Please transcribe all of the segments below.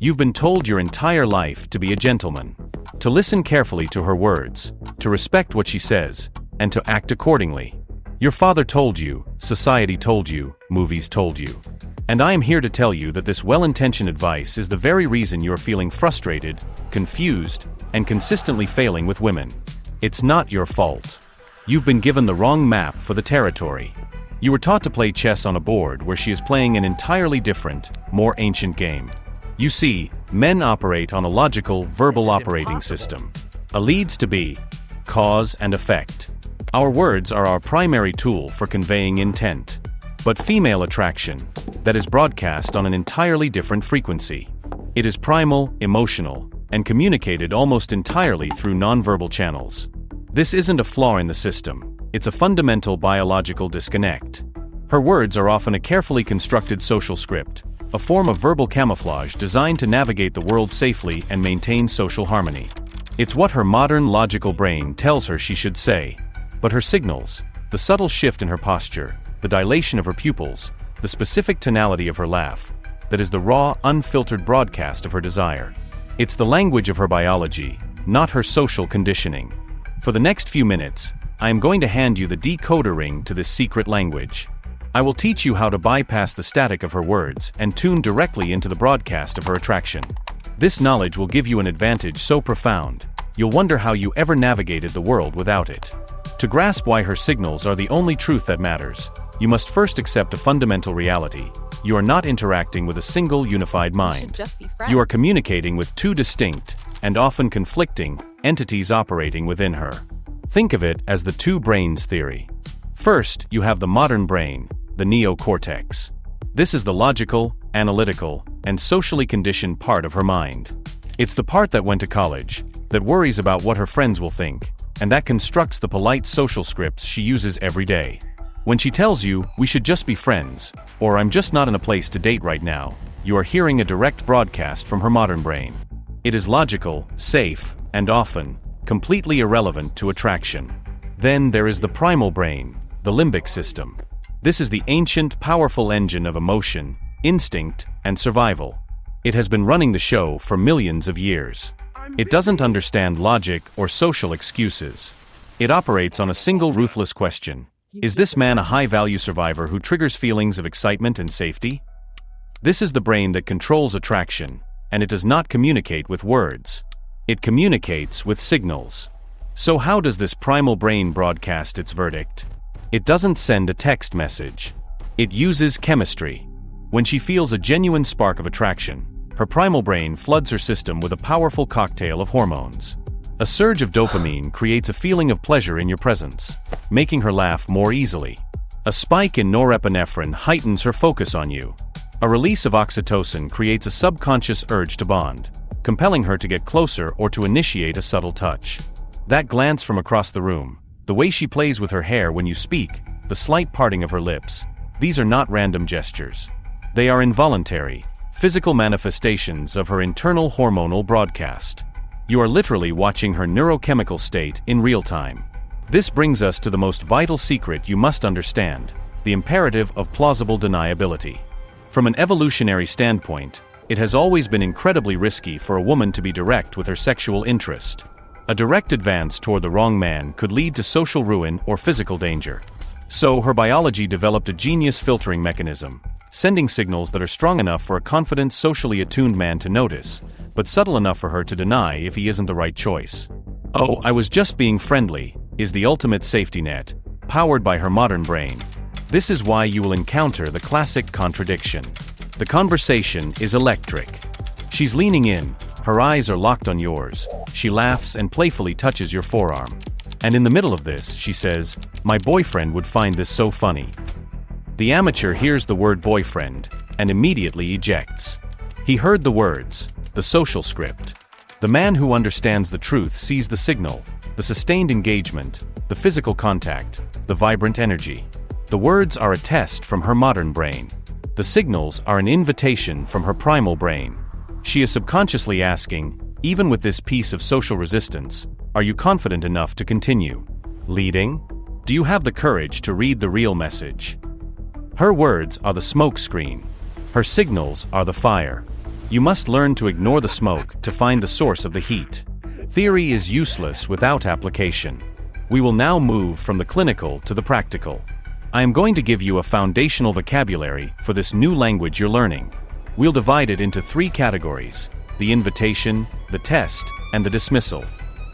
You've been told your entire life to be a gentleman, to listen carefully to her words, to respect what she says, and to act accordingly. Your father told you, society told you, movies told you. And I am here to tell you that this well-intentioned advice is the very reason you are feeling frustrated, confused, and consistently failing with women. It's not your fault. You've been given the wrong map for the territory. You were taught to play chess on a board where she is playing an entirely different, more ancient game. You see, men operate on a logical, verbal operating system. A leads to be, cause and effect. Our words are our primary tool for conveying intent. But female attraction, that is broadcast on an entirely different frequency. It is primal, emotional, and communicated almost entirely through nonverbal channels. This isn't a flaw in the system, it's a fundamental biological disconnect. Her words are often a carefully constructed social script, a form of verbal camouflage designed to navigate the world safely and maintain social harmony. It's what her modern logical brain tells her she should say, but her signals, the subtle shift in her posture, the dilation of her pupils, the specific tonality of her laugh, that is the raw, unfiltered broadcast of her desire. It's the language of her biology, not her social conditioning. For the next few minutes, I am going to hand you the decoder ring to this secret language. I will teach you how to bypass the static of her words and tune directly into the broadcast of her attraction. This knowledge will give you an advantage so profound, you'll wonder how you ever navigated the world without it. To grasp why her signals are the only truth that matters, you must first accept a fundamental reality. You are not interacting with a single unified mind. You are communicating with two distinct, and often conflicting, entities operating within her. Think of it as the two brains theory. First, you have the modern brain, the neocortex. This is the logical, analytical, and socially conditioned part of her mind. It's the part that went to college, that worries about what her friends will think, and that constructs the polite social scripts she uses every day. When she tells you, we should just be friends, or I'm just not in a place to date right now, you are hearing a direct broadcast from her modern brain. It is logical, safe, and often, completely irrelevant to attraction. Then there is the primal brain, the limbic system. This is the ancient, powerful engine of emotion, instinct, and survival. It has been running the show for millions of years. It doesn't understand logic or social excuses. It operates on a single ruthless question. Is this man a high-value survivor who triggers feelings of excitement and safety? This is the brain that controls attraction, and it does not communicate with words. It communicates with signals. So how does this primal brain broadcast its verdict? It doesn't send a text message. It uses chemistry. When she feels a genuine spark of attraction, her primal brain floods her system with a powerful cocktail of hormones. A surge of dopamine creates a feeling of pleasure in your presence, making her laugh more easily. A spike in norepinephrine heightens her focus on you. A release of oxytocin creates a subconscious urge to bond, compelling her to get closer or to initiate a subtle touch. That glance from across the room, the way she plays with her hair when you speak, the slight parting of her lips, these are not random gestures. They are involuntary, physical manifestations of her internal hormonal broadcast. You are literally watching her neurochemical state in real time. This brings us to the most vital secret you must understand, the imperative of plausible deniability. From an evolutionary standpoint, it has always been incredibly risky for a woman to be direct with her sexual interest. A direct advance toward the wrong man could lead to social ruin or physical danger. So her biology developed a genius filtering mechanism, sending signals that are strong enough for a confident, socially attuned man to notice, but subtle enough for her to deny if he isn't the right choice. "Oh, I was just being friendly," is the ultimate safety net, powered by her modern brain. This is why you will encounter the classic contradiction. The conversation is electric. She's leaning in, her eyes are locked on yours, she laughs and playfully touches your forearm. And in the middle of this, she says, "My boyfriend would find this so funny." The amateur hears the word boyfriend, and immediately ejects. He heard the words, the social script. The man who understands the truth sees the signal, the sustained engagement, the physical contact, the vibrant energy. The words are a test from her modern brain. The signals are an invitation from her primal brain. She is subconsciously asking, even with this piece of social resistance, are you confident enough to continue leading? Do you have the courage to read the real message? Her words are the smoke screen. Her signals are the fire. You must learn to ignore the smoke to find the source of the heat. Theory is useless without application. We will now move from the clinical to the practical. I am going to give you a foundational vocabulary for this new language you're learning. We'll divide it into 3 categories: the invitation, the test, and the dismissal.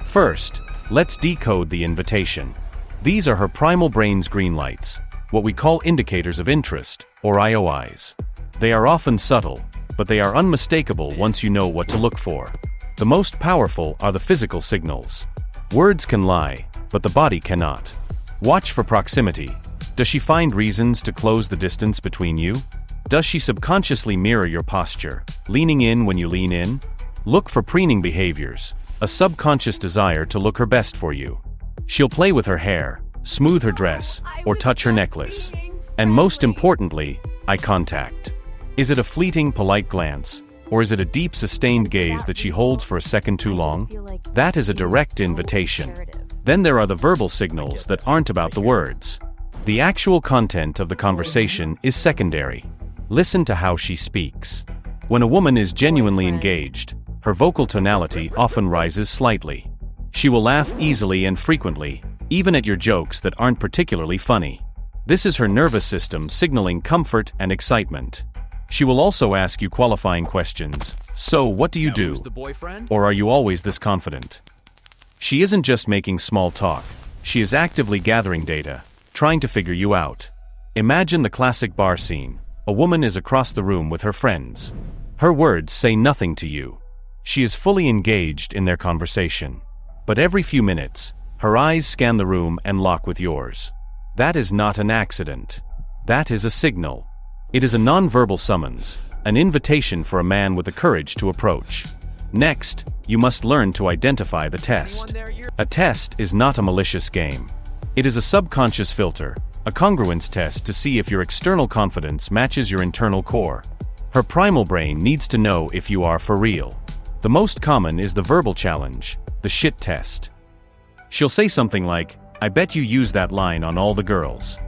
First, let's decode the invitation. These are her primal brain's green lights, what we call indicators of interest, or IOIs. They are often subtle, but they are unmistakable once you know what to look for. The most powerful are the physical signals. Words can lie, but the body cannot. Watch for proximity. Does she find reasons to close the distance between you? Does she subconsciously mirror your posture, leaning in when you lean in? Look for preening behaviors, a subconscious desire to look her best for you. She'll play with her hair, smooth her dress, or touch her necklace. And most importantly, eye contact. Is it a fleeting, polite glance, or is it a deep, sustained gaze that she holds for a second too long? That is a direct invitation. Then there are the verbal signals that aren't about the words. The actual content of the conversation is secondary. Listen to how she speaks. When a woman is genuinely engaged, her vocal tonality often rises slightly. She will laugh easily and frequently, even at your jokes that aren't particularly funny. This is her nervous system signaling comfort and excitement. She will also ask you qualifying questions. So, what do you do? Or are you always this confident? She isn't just making small talk. She is actively gathering data, trying to figure you out. Imagine the classic bar scene. A woman is across the room with her friends. Her words say nothing to you. She is fully engaged in their conversation. But every few minutes, her eyes scan the room and lock with yours. That is not an accident. That is a signal. It is a nonverbal summons, an invitation for a man with the courage to approach. Next, you must learn to identify the test. A test is not a malicious game. It is a subconscious filter, a congruence test to see if your external confidence matches your internal core. Her primal brain needs to know if you are for real. The most common is the verbal challenge, the shit test. She'll say something like, "I bet you use that line on all the girls."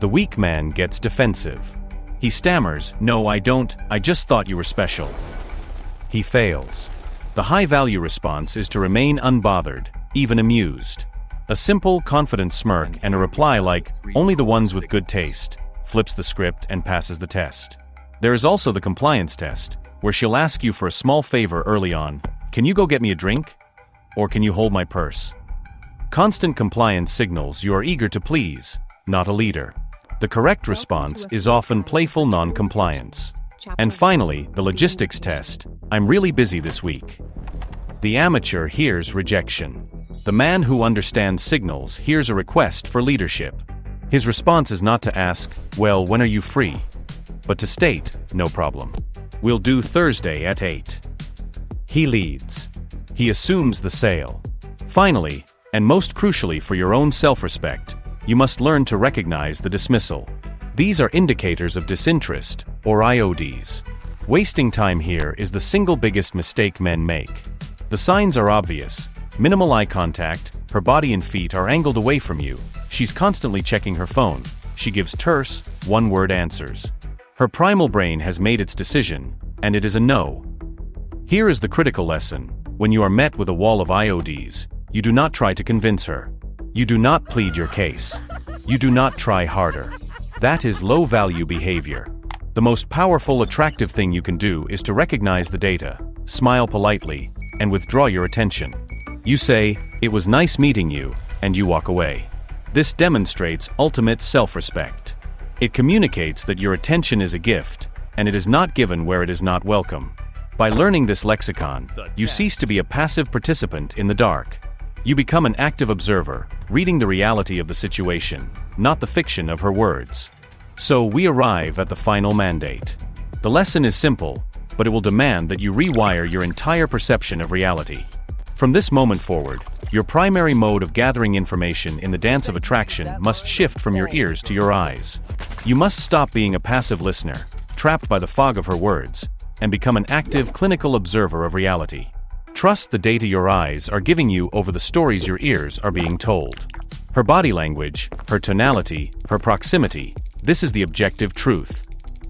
The weak man gets defensive. He stammers, "No, I don't, I just thought you were special." He fails. The high-value response is to remain unbothered, even amused. A simple, confident smirk and a reply like, "Only the ones with good taste," flips the script and passes the test. There is also the compliance test, where she'll ask you for a small favor early on. "Can you go get me a drink?" Or "Can you hold my purse?" Constant compliance signals you are eager to please, not a leader. The correct response is often playful non-compliance. And finally, the logistics test. "I'm really busy this week." The amateur hears rejection. The man who understands signals hears a request for leadership. His response is not to ask, "Well, when are you free?" but to state, "No problem. We'll do Thursday at 8. He leads. He assumes the sale. Finally, and most crucially for your own self-respect, you must learn to recognize the dismissal. These are indicators of disinterest, or IODs. Wasting time here is the single biggest mistake men make. The signs are obvious. Minimal eye contact, her body and feet are angled away from you, she's constantly checking her phone, she gives terse, one-word answers. Her primal brain has made its decision, and it is a no. Here is the critical lesson. When you are met with a wall of IODs, you do not try to convince her. You do not plead your case. You do not try harder. That is low-value behavior. The most powerful, attractive thing you can do is to recognize the data, smile politely, and withdraw your attention. You say, "It was nice meeting you," and you walk away. This demonstrates ultimate self-respect. It communicates that your attention is a gift, and it is not given where it is not welcome. By learning this lexicon, you cease to be a passive participant in the dark. You become an active observer, reading the reality of the situation, not the fiction of her words. So we arrive at the final mandate. The lesson is simple, but it will demand that you rewire your entire perception of reality. From this moment forward, your primary mode of gathering information in the dance of attraction must shift from your ears to your eyes. You must stop being a passive listener, trapped by the fog of her words, and become an active clinical observer of reality. Trust the data your eyes are giving you over the stories your ears are being told. Her body language, her tonality, her proximity, this is the objective truth.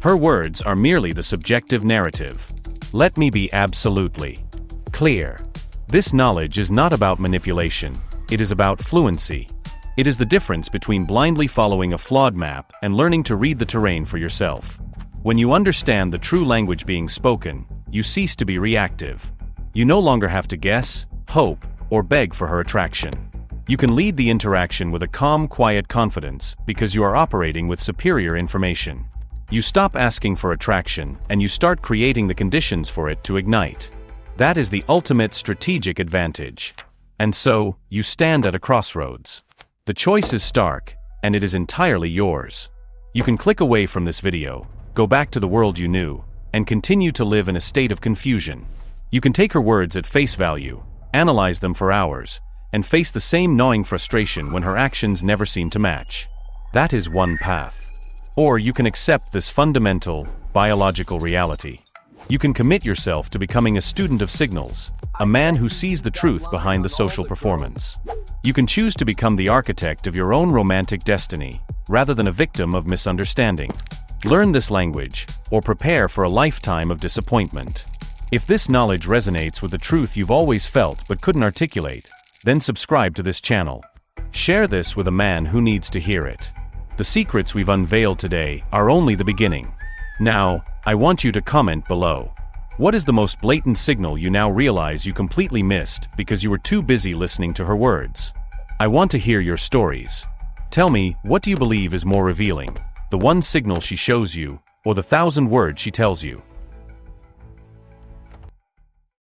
Her words are merely the subjective narrative. Let me be absolutely clear. This knowledge is not about manipulation, it is about fluency. It is the difference between blindly following a flawed map and learning to read the terrain for yourself. When you understand the true language being spoken, you cease to be reactive. You no longer have to guess, hope, or beg for her attraction. You can lead the interaction with a calm, quiet confidence because you are operating with superior information. You stop asking for attraction and you start creating the conditions for it to ignite. That is the ultimate strategic advantage. And so, you stand at a crossroads. The choice is stark, and it is entirely yours. You can click away from this video, go back to the world you knew, and continue to live in a state of confusion. You can take her words at face value, analyze them for hours, and face the same gnawing frustration when her actions never seem to match. That is one path. Or you can accept this fundamental, biological reality. You can commit yourself to becoming a student of signals, a man who sees the truth behind the social performance. You can choose to become the architect of your own romantic destiny, rather than a victim of misunderstanding. Learn this language, or prepare for a lifetime of disappointment. If this knowledge resonates with the truth you've always felt but couldn't articulate, then subscribe to this channel. Share this with a man who needs to hear it. The secrets we've unveiled today are only the beginning. Now, I want you to comment below. What is the most blatant signal you now realize you completely missed because you were too busy listening to her words? I want to hear your stories. Tell me, what do you believe is more revealing? The one signal she shows you, or the 1,000 words she tells you?